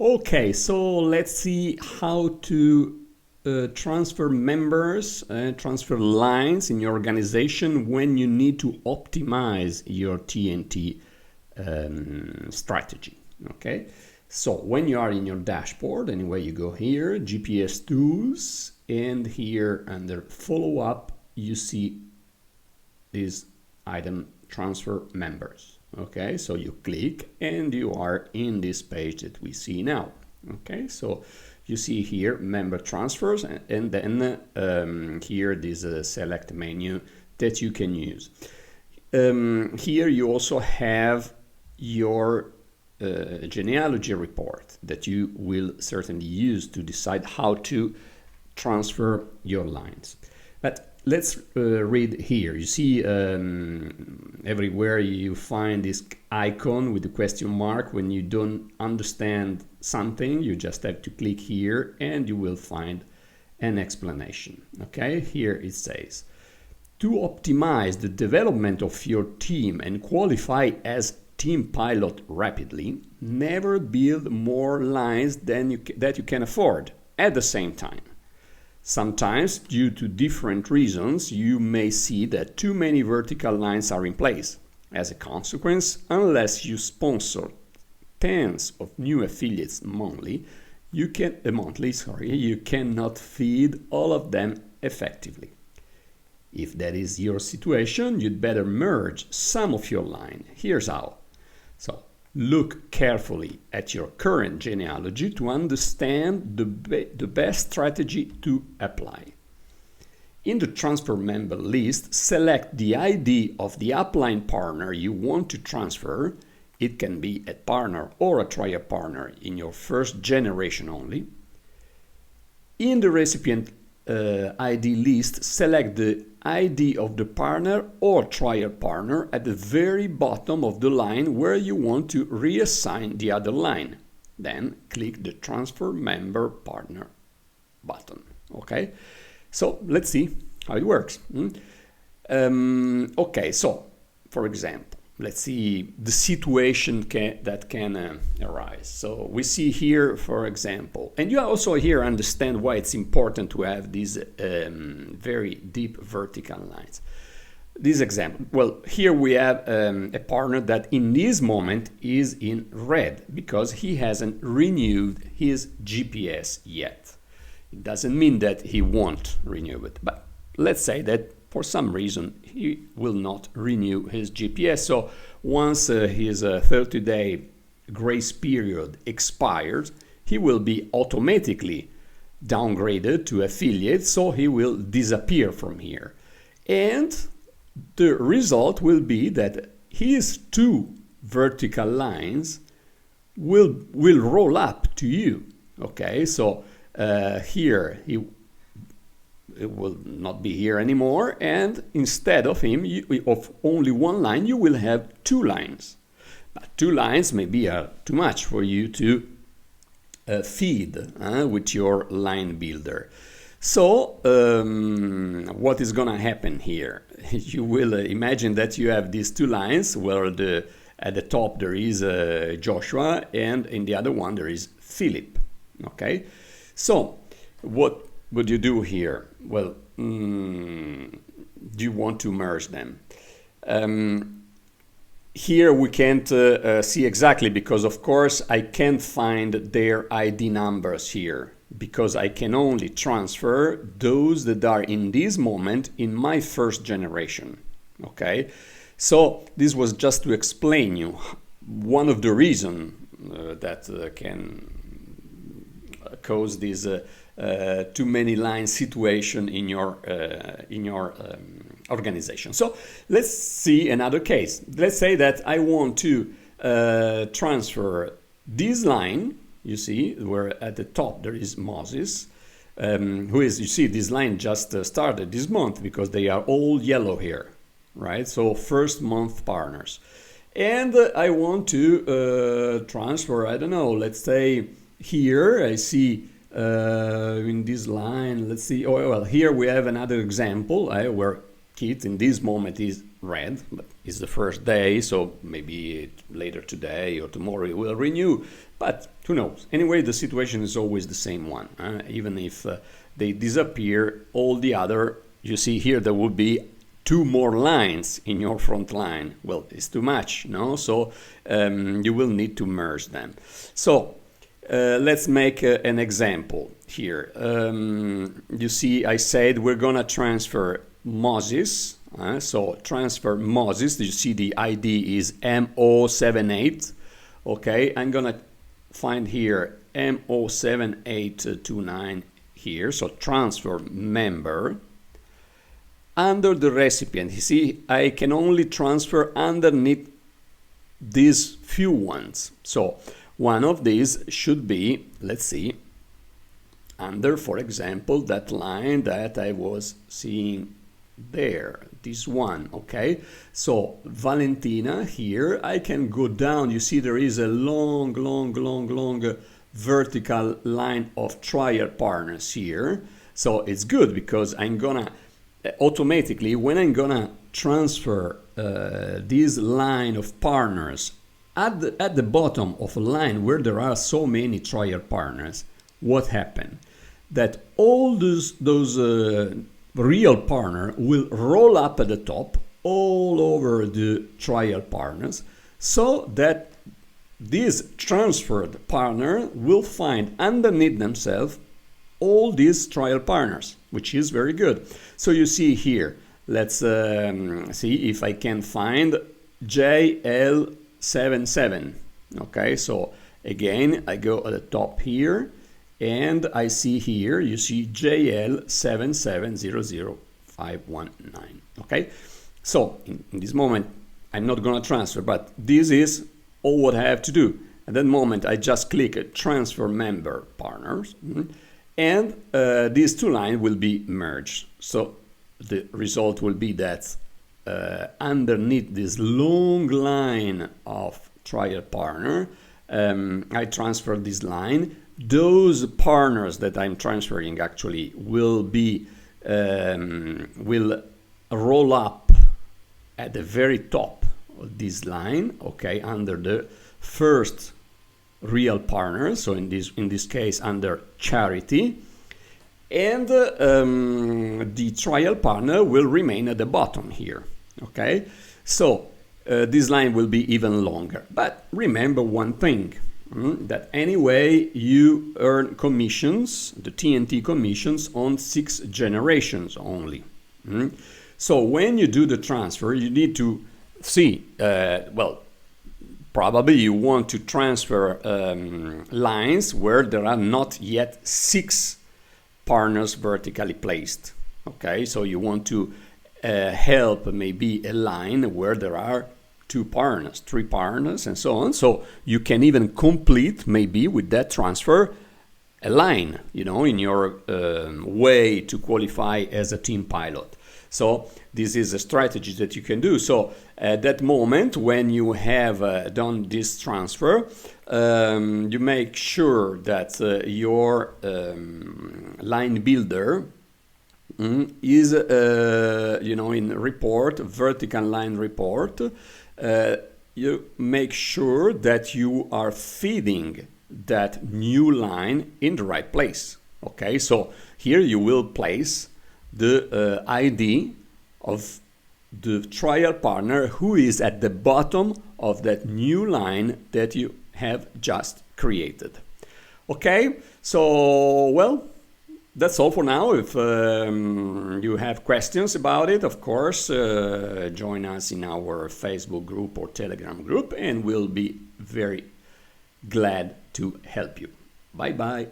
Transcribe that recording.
Okay, so let's see how to transfer members, transfer lines in your organization when you need to optimize your TNT strategy. Okay, so when you are in your dashboard, anyway, you go here, GPS tools, and here under follow up, you see this item transfer members. Okay, so you click and you are in this page that we see now. Okay, so you see here member transfers, and then here this select menu that you can use. Here you also have your genealogy report that you will certainly use to decide how to transfer your lines. But let's read here. You see everywhere you find this icon with the question mark. When you don't understand something, you just have to click here and you will find an explanation. Okay, here it says, to optimize the development of your team and qualify as team pilot rapidly, never build more lines than that you can afford at the same time. Sometimes, due to different reasons, you may see that too many vertical lines are in place. As a consequence, unless you sponsor tens of new affiliates monthly, you cannot feed all of them effectively. If that is your situation, you'd better merge some of your line. Here's how. So, look carefully at your current genealogy to understand the best strategy to apply. In the transfer member list, select the ID of the upline partner you want to transfer. It can be a partner or a trial partner in your first generation only. In the recipient ID list, select the ID of the partner or trial partner at the very bottom of the line where you want to reassign the other line. Then click the Transfer Member Partner button. Okay, so let's see how it works. Okay, so for example, let's see the situation that can arise. So we see here, for example, and you also here understand why it's important to have these very deep vertical lines. This example, well, here we have a partner that in this moment is in red because he hasn't renewed his GPS yet. It doesn't mean that he won't renew it, but let's say that for some reason he will not renew his GPS. So once his 30-day grace period expires, he will be automatically downgraded to affiliate, so he will disappear from here. And the result will be that his two vertical lines will roll up to you. Okay, so here it will not be here anymore, and instead of him, of only one line, you will have two lines. But two lines may be too much for you to feed with your line builder. So what is gonna happen here? You will imagine that you have these two lines where at the top there is Joshua and in the other one there is Philip. Okay, so what would you do here? Well, do you want to merge them? Here we can't see exactly because, of course, I can't find their ID numbers here because I can only transfer those that are in this moment in my first generation. Okay, so this was just to explain you one of the reasons that can cause this too many lines situation in your organization. So let's see another case. Let's say that I want to transfer this line. You see where at the top there is Moses, who is, you see this line just started this month because they are all yellow here, right? So first month partners. And I want to transfer, I don't know, let's say here I see in this line, let's see, oh well, here we have another example where kit in this moment is red, but it's the first day, so maybe later today or tomorrow it will renew, but who knows. Anyway, the situation is always the same one. Even if they disappear, all the other, you see here, there will be 2 more lines in your front line. Well, it's too much, no? So you will need to merge them. So let's make an example here. You see, I said we're gonna transfer Moses. So transfer Moses, you see the ID is MO78. Okay, I'm gonna find here MO7829 here. So transfer member. Under the recipient, you see, I can only transfer underneath these few ones. So one of these should be, let's see, under, for example, that line that I was seeing there, this one, okay? So Valentina here, I can go down. You see there is a long vertical line of trial partners here. So it's good because I'm gonna automatically, when I'm gonna transfer this line of partners at the bottom of a line where there are so many trial partners, what happened? That all those real partner will roll up at the top all over the trial partners, so that this transferred partner will find underneath themselves all these trial partners, which is very good. So you see here, let's see if I can find JL77. Okay, so again, I go at the top here, and I see here, you see JL7700519. Okay, so in this moment, I'm not going to transfer, but this is all what I have to do. At that moment, I just click transfer member partners. And these 2 lines will be merged. So the result will be that underneath this long line of trial partner, I transfer this line. Those partners that I'm transferring actually will roll up at the very top of this line, okay, under the first real partner, so in this case under charity, and the trial partner will remain at the bottom here. Okay, so this line will be even longer, but remember one thing, that anyway you earn commissions, the TNT commissions, on 6 generations only. So when you do the transfer, you need to see, well, probably you want to transfer lines where there are not yet 6 partners vertically placed. Okay, so you want to help maybe a line where there are 2 partners, 3 partners, and so on. So you can even complete maybe with that transfer a line, you know, in your way to qualify as a team pilot. So this is a strategy that you can do. So at that moment, when you have done this transfer, you make sure that your line builder is, you know, in report, vertical line report. You make sure that you are feeding that new line in the right place. Okay, so here you will place the ID of the trial partner who is at the bottom of that new line that you have just created. Okay, so well, that's all for now. If you have questions about it, of course, join us in our Facebook group or Telegram group, and we'll be very glad to help you. Bye bye.